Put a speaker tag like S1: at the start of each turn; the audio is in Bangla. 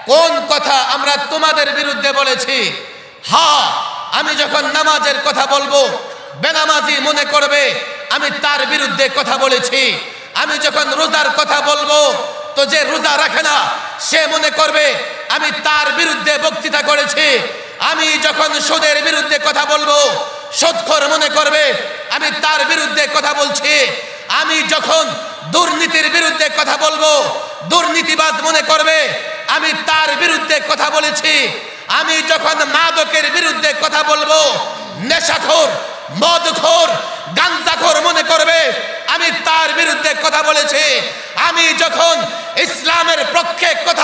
S1: কোন কথা আমরা তোমাদের বিরুদ্ধে বলেছি? হ্যাঁ, আমি যখন নামাজের কথা বলবো বেনামাজি মনে করবে আমি তার বিরুদ্ধে কথা বলেছি। আমি যখন রোজার কথা বলবো তো যে রোজা রাখে না সে মনে করবে আমি তার বিরুদ্ধে বক্তৃতা করেছি। আমি যখন সুদের বিরুদ্ধে কথা বলবো সুদখোর মনে করবে আমি তার বিরুদ্ধে কথা বলছি। আমি যখন দুর্নীতির বিরুদ্ধে কথা বলবো দুর্নীতিবাজ মনে করবে আমি তার বিরুদ্ধে কথা বলেছি। আমি যখন মাদকের বিরুদ্ধে কথা বলবো নেশাখোর, মদখোর, গাঞ্জাখোর মনে করবে আমি তার বিরুদ্ধে কথা বলেছি। আমি যখন ইসলামের পক্ষে কথা